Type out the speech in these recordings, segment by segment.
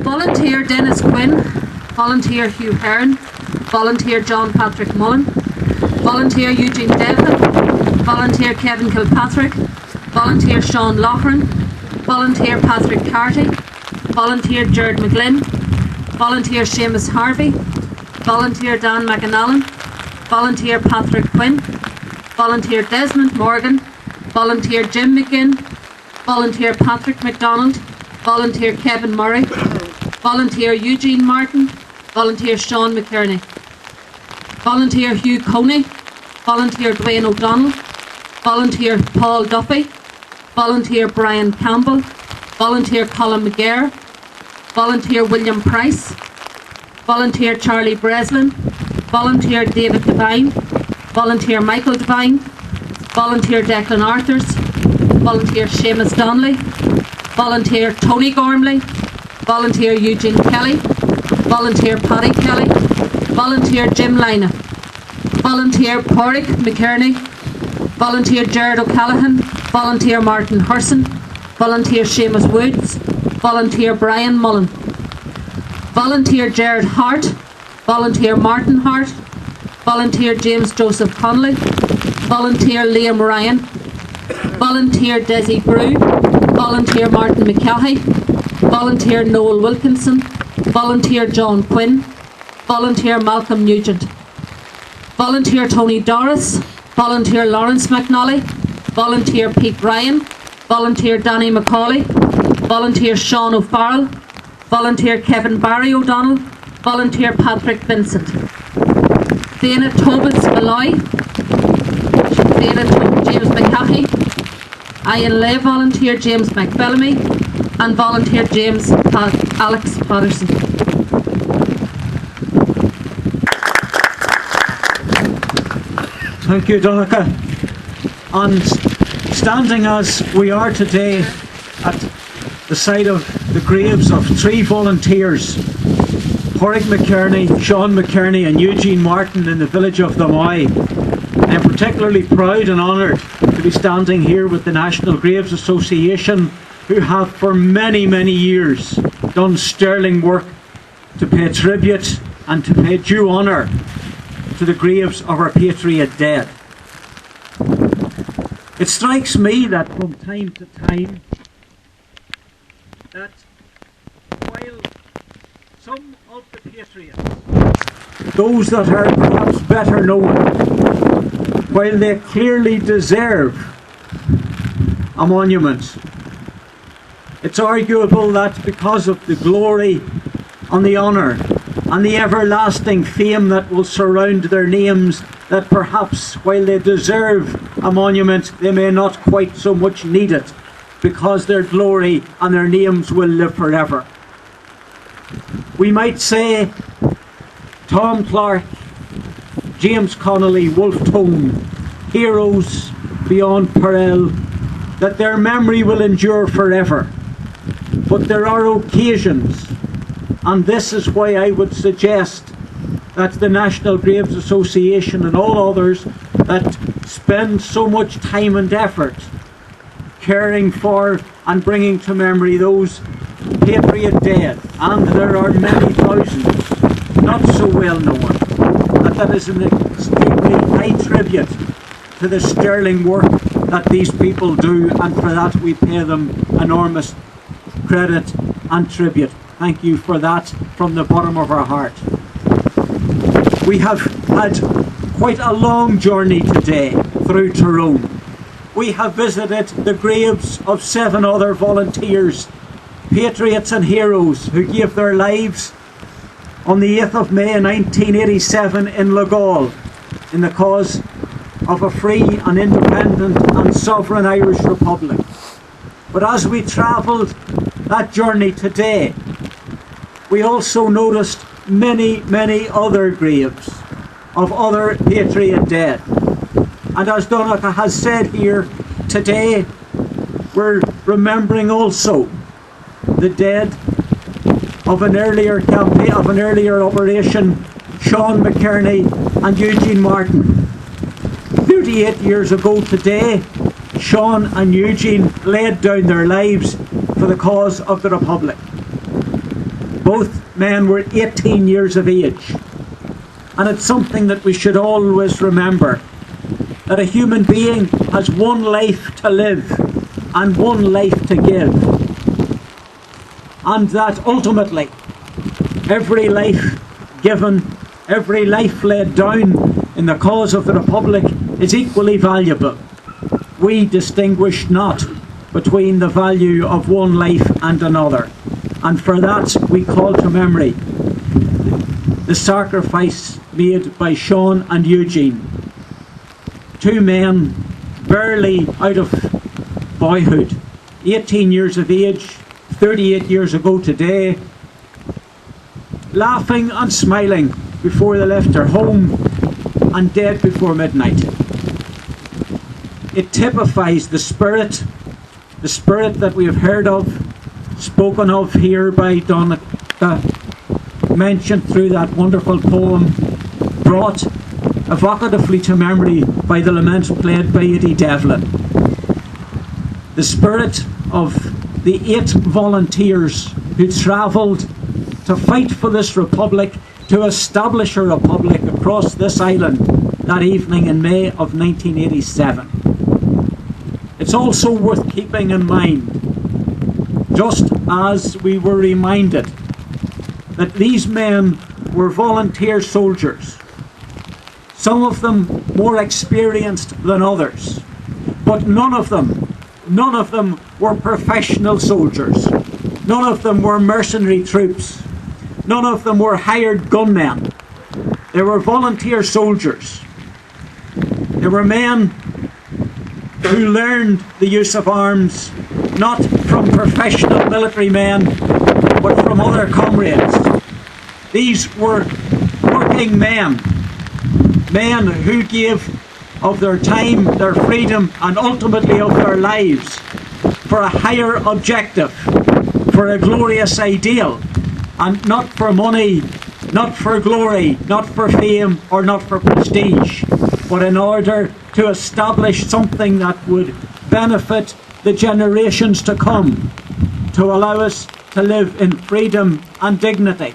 Volunteer Dennis Quinn, Volunteer Hugh Hearn, Volunteer John Patrick Mullen, Volunteer Eugene Devlin, Volunteer Kevin Kilpatrick, Volunteer Sean Loughran, Volunteer Patrick Carty, Volunteer Jared McGlynn, Volunteer Seamus Harvey, Volunteer Dan McAnallen, Volunteer Patrick Quinn, Volunteer Desmond Morgan, Volunteer Jim McGinn, Volunteer Patrick MacDonald, Volunteer Kevin Murray, Volunteer Eugene Martin, Volunteer Sean McKearney, Volunteer Hugh Coney, Volunteer Dwayne O'Donnell, Volunteer Paul Duffy, Volunteer Brian Campbell, Volunteer Colin McGarr, Volunteer William Price, Volunteer Charlie Breslin, Volunteer David Devine, Volunteer Michael Devine, Volunteer Declan Arthurs, Volunteer Seamus Donnelly, Volunteer Tony Gormley, Volunteer Eugene Kelly, Volunteer Paddy Kelly, Volunteer Jim Lina, Volunteer Pádraig McKearney, Volunteer Gerard O'Callaghan, Volunteer Martin Hurson, Volunteer Seamus Woods, Volunteer Brian Mullen, Volunteer Gerard Hart, Volunteer Martin Hart, Volunteer James Joseph Connolly, Volunteer Liam Ryan, Volunteer Desi Brew, Volunteer Martin McCaughey, Volunteer Noel Wilkinson, Volunteer John Quinn, Volunteer Malcolm Nugent, Volunteer Tony Doris, Volunteer Lawrence McNally, Volunteer Pete Ryan, Volunteer Danny McCauley, Volunteer Sean O'Farrell, Volunteer Kevin Barry O'Donnell, Volunteer Patrick Vincent, Dana Tobis Malloy, Dana James McCaughey, Ian Lay Volunteer James McBellamy, and Volunteer James Alex Patterson. Thank you, Donica. And standing as we are today at the site of the graves of three volunteers, Pádraig McKearney, Sean McKearney and Eugene Martin in the village of Moy, I'm particularly proud and honoured to be standing here with the National Graves Association, who have for many, many years done sterling work to pay tribute and to pay due honour to the graves of our patriot dead. It strikes me that from time to time that while some of the patriots, those that are perhaps better known, while they clearly deserve a monument, it's arguable that because of the glory and the honour and the everlasting fame that will surround their names, that perhaps while they deserve a monument, they may not quite so much need it, because their glory and their names will live forever. We might say Tom Clark, James Connolly, Wolfe Tone, heroes beyond parallel, that their memory will endure forever. But there are occasions, and this is why I would suggest that the National Graves Association and all others that spend so much time and effort caring for and bringing to memory those patriot dead, and there are many thousands not so well known, that is an extremely high tribute to the sterling work that these people do, and for that we pay them enormous credit and tribute. Thank you for that from the bottom of our heart. We have had quite a long journey today through Tyrone. We have visited the graves of 7 other volunteers, patriots and heroes who gave their lives on the 8th of May 1987 in Loughgall in the cause of a free and independent and sovereign Irish Republic. But as we travelled that journey today, we also noticed many, many other graves of other patriot dead. And as Donica has said here today, we're remembering also the dead of an earlier campaign, of an earlier operation, Sean McKearney and Eugene Martin. 38 years ago today, Sean and Eugene laid down their lives for the cause of the Republic. Both men were 18 years of age. And it's something that we should always remember, that a human being has one life to live and one life to give. And that ultimately, every life given, every life laid down in the cause of the Republic is equally valuable. We distinguish not between the value of one life and another. And for that we call to memory the sacrifice made by Sean and Eugene. Two men barely out of boyhood, 18 years of age, 38 years ago today, laughing and smiling before they left their home and dead before midnight. It typifies the spirit that we have heard of, spoken of here by Donna, mentioned through that wonderful poem, brought evocatively to memory by the lament played by Eddie Devlin. The spirit of the 8 volunteers who travelled to fight for this republic, to establish a republic across this island that evening in May of 1987. It's also worth keeping in mind, just as we were reminded that these men were volunteer soldiers, some of them more experienced than others, but none of them were professional soldiers. None of them were mercenary troops. None of them were hired gunmen. They were volunteer soldiers. They were men who learned the use of arms, not from professional military men, but from other comrades. These were working men who gave of their time, their freedom, and ultimately of their lives for a higher objective, for a glorious ideal, and not for money, not for glory, not for fame, or not for prestige, but in order to establish something that would benefit the generations to come, to allow us to live in freedom and dignity,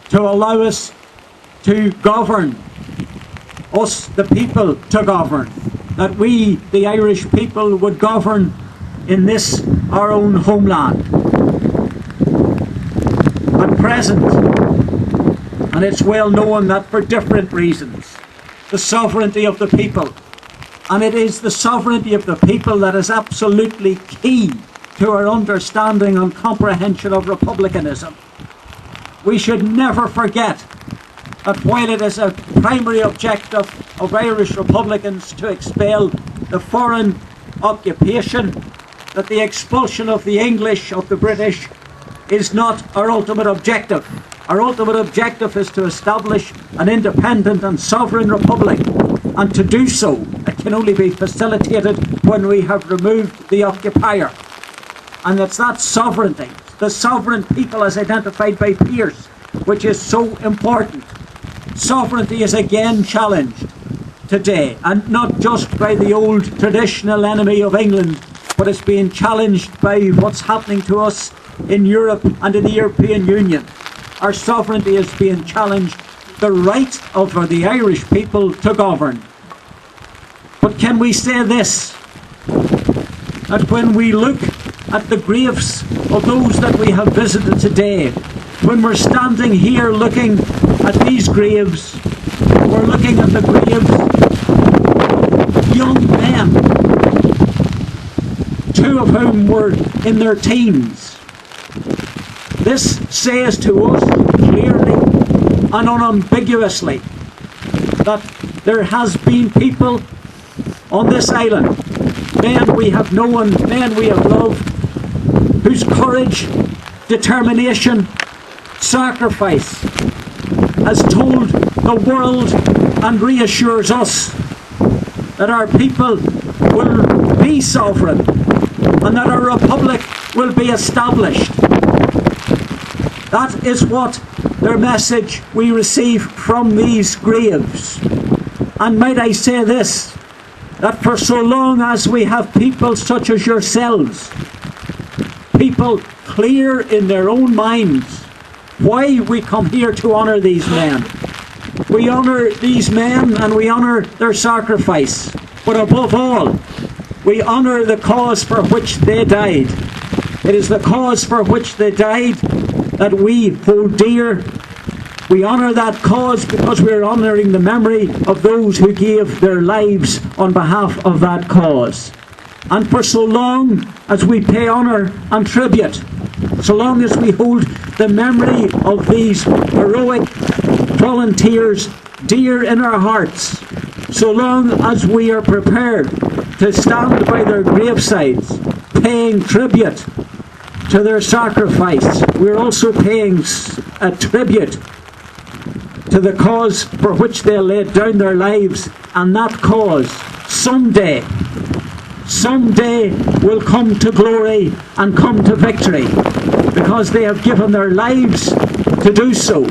to allow us to govern, us the people to govern, that we, the Irish people, would govern in this, our own homeland. At present, and it's well known that for different reasons, the sovereignty of the people, and it is the sovereignty of the people that is absolutely key to our understanding and comprehension of republicanism. We should never forget that while it is a primary objective of Irish Republicans to expel the foreign occupation, that the expulsion of the English, of the British, is not our ultimate objective. Our ultimate objective is to establish an independent and sovereign republic, and to do so, it can only be facilitated when we have removed the occupier. And it's that sovereignty, the sovereign people as identified by Pearse, which is so important. Sovereignty is again challenged today, and not just by the old traditional enemy of England, but it's being challenged by what's happening to us in Europe and in the European Union. Our sovereignty is being challenged, the right of the Irish people to govern. But can we say this, that when we look at the graves of those that we have visited today, when we're standing here looking at these graves, we're looking at the graves of young men, 2 of whom were in their teens. This says to us clearly and unambiguously that there has been people on this island, men we have known, men we have loved, whose courage, determination, sacrifice has told the world and reassures us that our people will be sovereign and that our republic will be established. That is what their message we receive from these graves. And might I say this, that for so long as we have people such as yourselves, people clear in their own minds, why we come here to honour these men. We honour these men and we honour their sacrifice. But above all, we honour the cause for which they died. It is the cause for which they died that we hold dear. We honour that cause because we're honouring the memory of those who gave their lives on behalf of that cause. And for so long as we pay honour and tribute, so long as we hold the memory of these heroic volunteers dear in our hearts, so long as we are prepared to stand by their gravesides, paying tribute to their sacrifice, we're also paying a tribute to the cause for which they laid down their lives, and that cause someday will come to glory and come to victory, because they have given their lives to do so.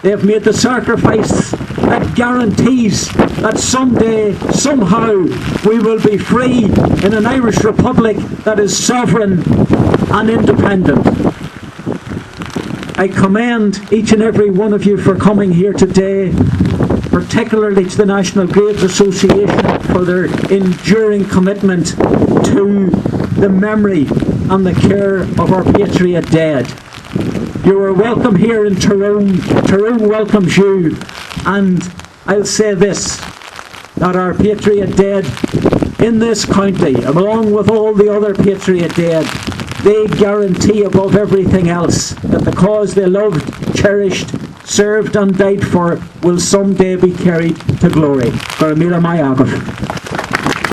They have made the sacrifice that guarantees that someday, somehow, we will be free in an Irish Republic that is sovereign and independent. I commend each and every one of you for coming here today, particularly to the National Graves Association for their enduring commitment to the memory and the care of our patriot dead. You are welcome here in Tyrone. Tyrone welcomes you. And I'll say this, that our patriot dead in this county, along with all the other patriot dead, they guarantee above everything else that the cause they loved, cherished, served and died for will someday be carried to glory. Gar mila mai agam.